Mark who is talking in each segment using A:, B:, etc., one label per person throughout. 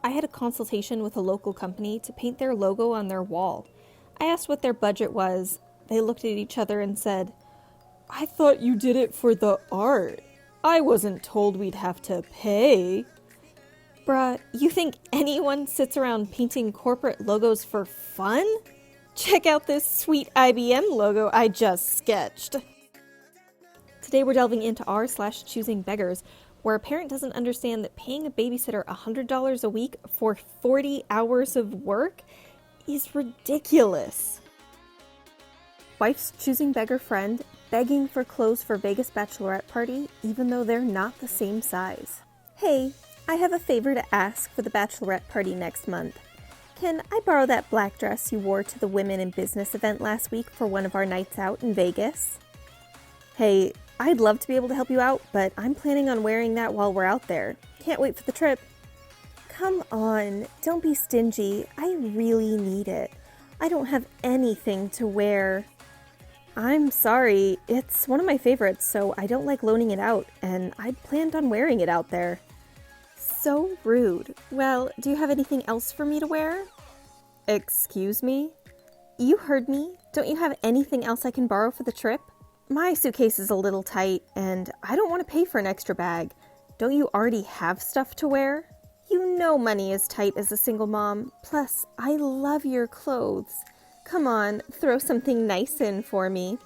A: I had a consultation with a local company to paint their logo on their wall. I asked what their budget was. They looked at each other and said, "I thought you did it for the art. I wasn't told we'd have to pay." Bruh, you think anyone sits around painting corporate logos for fun? Check out this sweet IBM logo I just sketched. Today we're delving into r/ChoosingBeggars, where a parent doesn't understand that paying a babysitter $100 a week for 40 hours of work is ridiculous. Wife's choosing beggar friend begging for clothes for Vegas bachelorette party even though they're not the same size. Hey, I have a favor to ask for the bachelorette party next month. Can I borrow that black dress you wore to the Women in Business event last week for one of our nights out in Vegas? Hey, I'd love to be able to help you out, but I'm planning on wearing that while we're out there. Can't wait for the trip. Come on, don't be stingy. I really need it. I don't have anything to wear. I'm sorry, it's one of my favorites, so I don't like loaning it out, and I'd planned on wearing it out there. So rude. Well, do you have anything else for me to wear? Excuse me? You heard me. Don't you have anything else I can borrow for the trip? My suitcase is a little tight, and I don't want to pay for an extra bag. Don't you already have stuff to wear? You know money is tight as a single mom. Plus, I love your clothes. Come on, throw something nice in for me.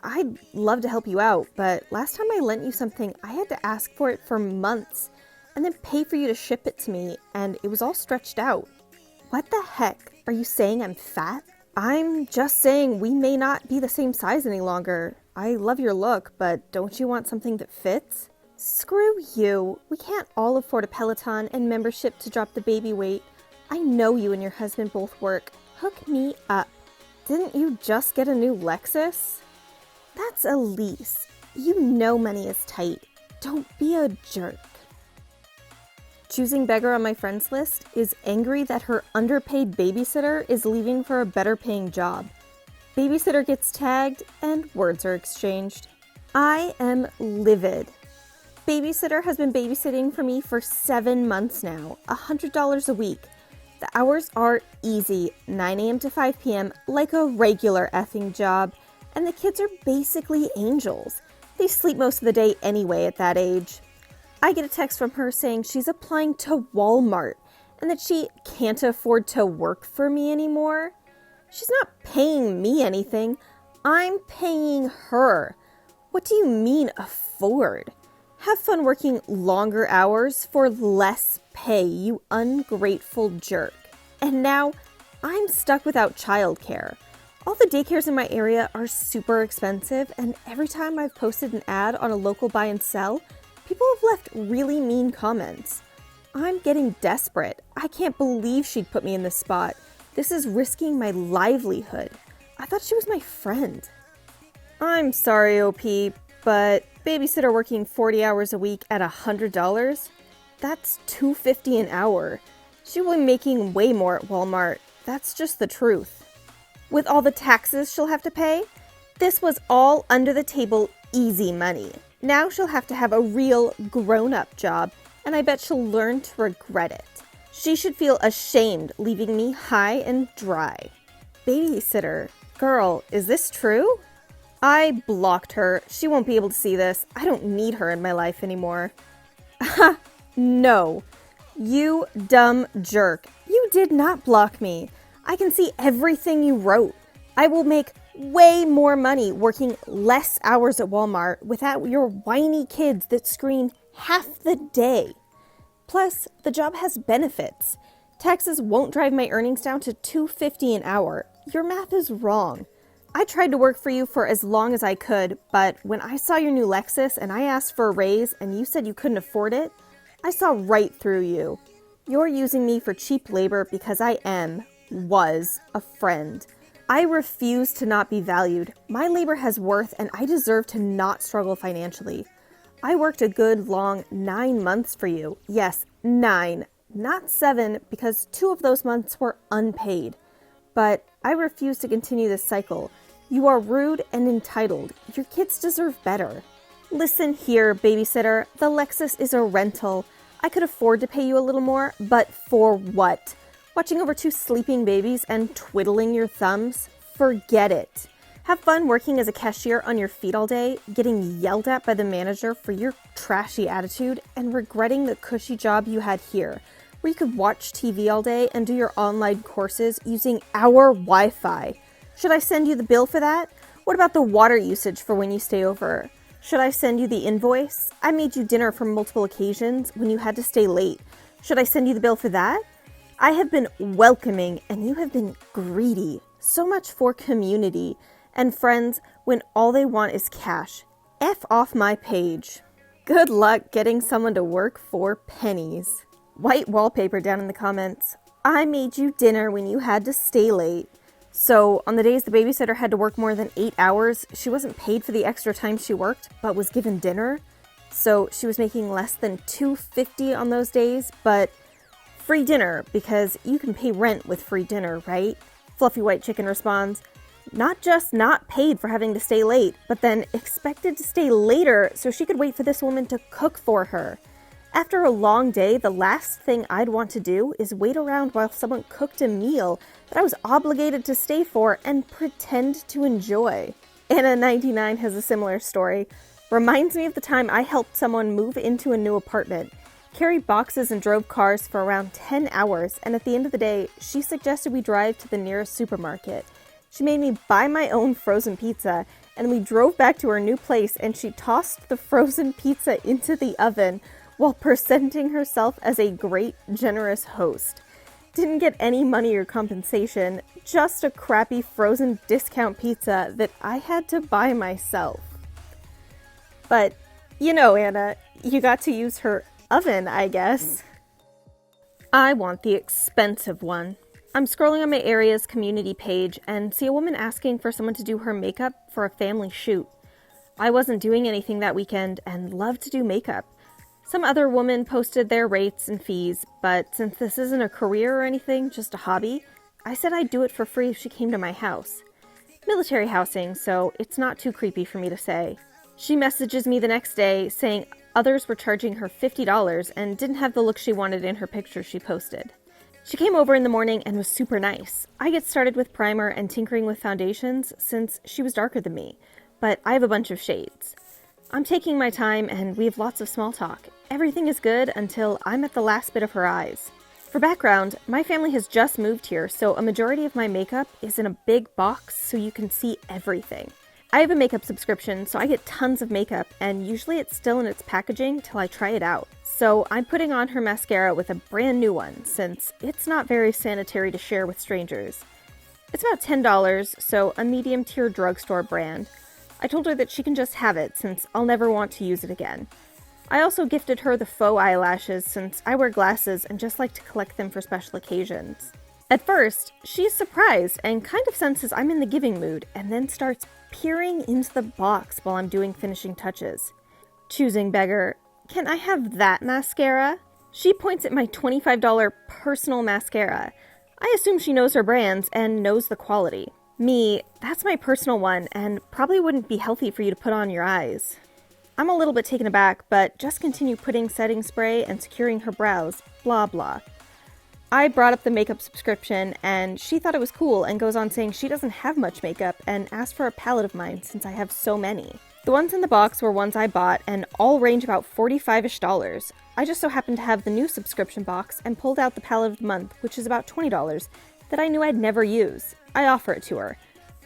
A: I'd love to help you out, but last time I lent you something, I had to ask for it for months, and then pay for you to ship it to me, and it was all stretched out. What the heck? Are you saying I'm fat? I'm just saying we may not be the same size any longer. I love your look, but don't you want something that fits? Screw you. We can't all afford a Peloton and membership to drop the baby weight. I know you and your husband both work. Hook me up. Didn't you just get a new Lexus? That's a lease. You know money is tight. Don't be a jerk. Choosing beggar on my friends list is angry that her underpaid babysitter is leaving for a better paying job. Babysitter gets tagged and words are exchanged. I am livid. Babysitter has been babysitting for me for 7 months now, $100 a week. The hours are easy, 9 a.m. to 5 p.m., like a regular effing job, and the kids are basically angels. They sleep most of the day anyway at that age. I get a text from her saying she's applying to Walmart and that she can't afford to work for me anymore. She's not paying me anything. I'm paying her. What do you mean afford? Have fun working longer hours for less pay, you ungrateful jerk. And now I'm stuck without childcare. All the daycares in my area are super expensive, and every time I've posted an ad on a local buy and sell, people have left really mean comments. I'm getting desperate. I can't believe she'd put me in this spot. This is risking my livelihood. I thought she was my friend. I'm sorry, OP, but babysitter working 40 hours a week at $100? That's $2.50 an hour. She will be making way more at Walmart. That's just the truth. With all the taxes she'll have to pay, this was all under the table easy money. Now she'll have to have a real grown-up job, and I bet she'll learn to regret it. She should feel ashamed leaving me high and dry. Babysitter. Girl, is this true? I blocked her. She won't be able to see this. I don't need her in my life anymore. Ha! No. You dumb jerk. You did not block me. I can see everything you wrote. I will make way more money working less hours at Walmart without your whiny kids that scream half the day. Plus, the job has benefits. Taxes won't drive my earnings down to $2.50 an hour. Your math is wrong. I tried to work for you for as long as I could, but when I saw your new Lexus and I asked for a raise and you said you couldn't afford it, I saw right through you. You're using me for cheap labor because I was a friend. I refuse to not be valued. My labor has worth and I deserve to not struggle financially. I worked a good long 9 months for you. Yes, 9, not 7, because 2 of those months were unpaid. But I refuse to continue this cycle. You are rude and entitled. Your kids deserve better. Listen here, babysitter. The Lexus is a rental. I could afford to pay you a little more, but for what? Watching over 2 sleeping babies and twiddling your thumbs? Forget it. Have fun working as a cashier on your feet all day, getting yelled at by the manager for your trashy attitude, and regretting the cushy job you had here, where you could watch TV all day and do your online courses using our Wi-Fi. Should I send you the bill for that? What about the water usage for when you stay over? Should I send you the invoice? I made you dinner for multiple occasions when you had to stay late. Should I send you the bill for that? I have been welcoming and you have been greedy. So much for community. And friends, when all they want is cash. F off my page. Good luck getting someone to work for pennies. White wallpaper down in the comments. I made you dinner when you had to stay late. So, on the days the babysitter had to work more than 8 hours, she wasn't paid for the extra time she worked, but was given dinner. So, she was making less than $2.50 on those days, but free dinner, because you can pay rent with free dinner, right? Fluffy White Chicken responds, not just not paid for having to stay late, but then expected to stay later so she could wait for this woman to cook for her. After a long day, the last thing I'd want to do is wait around while someone cooked a meal that I was obligated to stay for and pretend to enjoy. Anna99 has a similar story. Reminds me of the time I helped someone move into a new apartment, carried boxes and drove cars for around 10 hours, and at the end of the day, she suggested we drive to the nearest supermarket. She made me buy my own frozen pizza, and we drove back to her new place, and she tossed the frozen pizza into the oven while presenting herself as a great, generous host. Didn't get any money or compensation, just a crappy frozen discount pizza that I had to buy myself. But, you know, Anna, you got to use her oven, I guess. I want the expensive one. I'm scrolling on my area's community page and see a woman asking for someone to do her makeup for a family shoot. I wasn't doing anything that weekend and love to do makeup. Some other woman posted their rates and fees, but since this isn't a career or anything, just a hobby, I said I'd do it for free if she came to my house. Military housing, so it's not too creepy for me to say. She messages me the next day saying others were charging her $50 and didn't have the look she wanted in her picture she posted. She came over in the morning and was super nice. I get started with primer and tinkering with foundations since she was darker than me, but I have a bunch of shades. I'm taking my time and we have lots of small talk. Everything is good until I'm at the last bit of her eyes. For background, my family has just moved here, so a majority of my makeup is in a big box so you can see everything. I have a makeup subscription, so I get tons of makeup, and usually it's still in its packaging till I try it out. So I'm putting on her mascara with a brand new one, since it's not very sanitary to share with strangers. It's about $10, so a medium-tier drugstore brand. I told her that she can just have it, since I'll never want to use it again. I also gifted her the faux eyelashes, since I wear glasses and just like to collect them for special occasions. At first, she's surprised and kind of senses I'm in the giving mood, and then starts peering into the box while I'm doing finishing touches. Choosing beggar, can I have that mascara? She points at my $25 personal mascara. I assume she knows her brands and knows the quality. Me, that's my personal one and probably wouldn't be healthy for you to put on your eyes. I'm a little bit taken aback, but just continue putting setting spray and securing her brows, blah blah. I brought up the makeup subscription, and she thought it was cool and goes on saying she doesn't have much makeup and asked for a palette of mine since I have so many. The ones in the box were ones I bought and all range about $45-ish. I just so happened to have the new subscription box and pulled out the palette of the month, which is about $20, that I knew I'd never use. I offer it to her.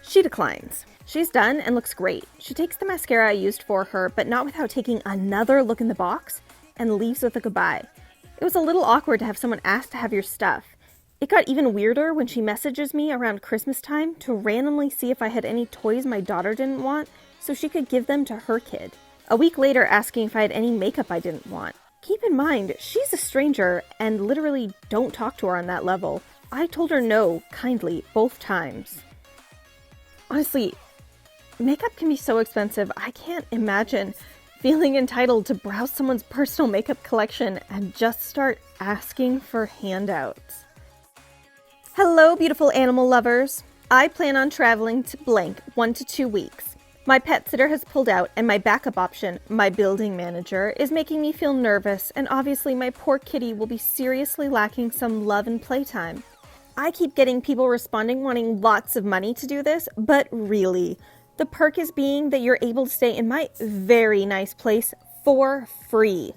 A: She declines. She's done and looks great. She takes the mascara I used for her, but not without taking another look in the box, and leaves with a goodbye. It was a little awkward to have someone ask to have your stuff. It got even weirder when she messages me around Christmas time to randomly see if I had any toys my daughter didn't want so she could give them to her kid. A week later asking if I had any makeup I didn't want. Keep in mind, she's a stranger and literally don't talk to her on that level. I told her no, kindly, both times. Honestly, makeup can be so expensive, I can't imagine feeling entitled to browse someone's personal makeup collection and just start asking for handouts. Hello, beautiful animal lovers. I plan on traveling to blank 1 to 2 weeks. My pet sitter has pulled out, and my backup option, my building manager, is making me feel nervous, and obviously my poor kitty will be seriously lacking some love and playtime. I keep getting people responding wanting lots of money to do this, but really, the perk is being that you're able to stay in my very nice place for free.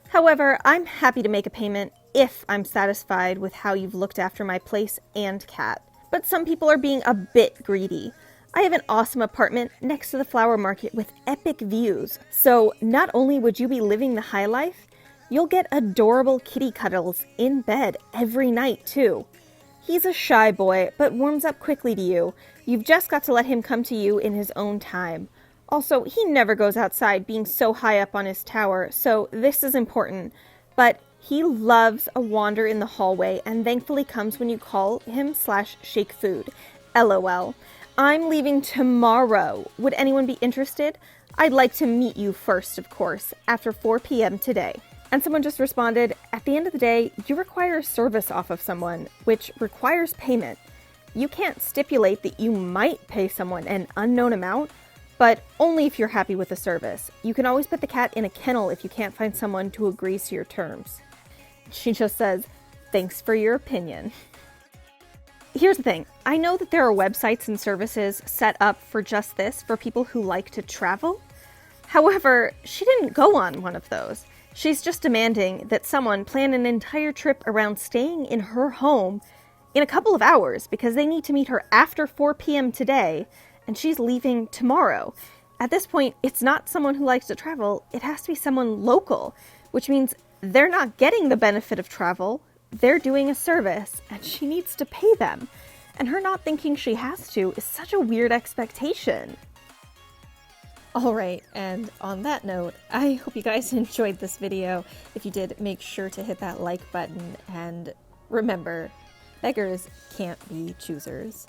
A: However, I'm happy to make a payment if I'm satisfied with how you've looked after my place and cat. But some people are being a bit greedy. I have an awesome apartment next to the flower market with epic views. So not only would you be living the high life, you'll get adorable kitty cuddles in bed every night too. He's a shy boy, but warms up quickly to you. You've just got to let him come to you in his own time. Also, he never goes outside being so high up on his tower, so this is important. But he loves a wander in the hallway and thankfully comes when you call him / shake food. LOL. I'm leaving tomorrow. Would anyone be interested? I'd like to meet you first, of course, after 4 p.m. today. And someone just responded, at the end of the day, you require service off of someone, which requires payment. You can't stipulate that you might pay someone an unknown amount, but only if you're happy with the service. You can always put the cat in a kennel if you can't find someone who agrees to your terms. She just says, thanks for your opinion. Here's the thing. I know that there are websites and services set up for just this, for people who like to travel. However, she didn't go on one of those. She's just demanding that someone plan an entire trip around staying in her home in a couple of hours because they need to meet her after 4 p.m. today, and she's leaving tomorrow. At this point, it's not someone who likes to travel, it has to be someone local, which means they're not getting the benefit of travel, they're doing a service, and she needs to pay them. And her not thinking she has to is such a weird expectation. Alright, and on that note, I hope you guys enjoyed this video. If you did, make sure to hit that like button, and remember, beggars can't be choosers.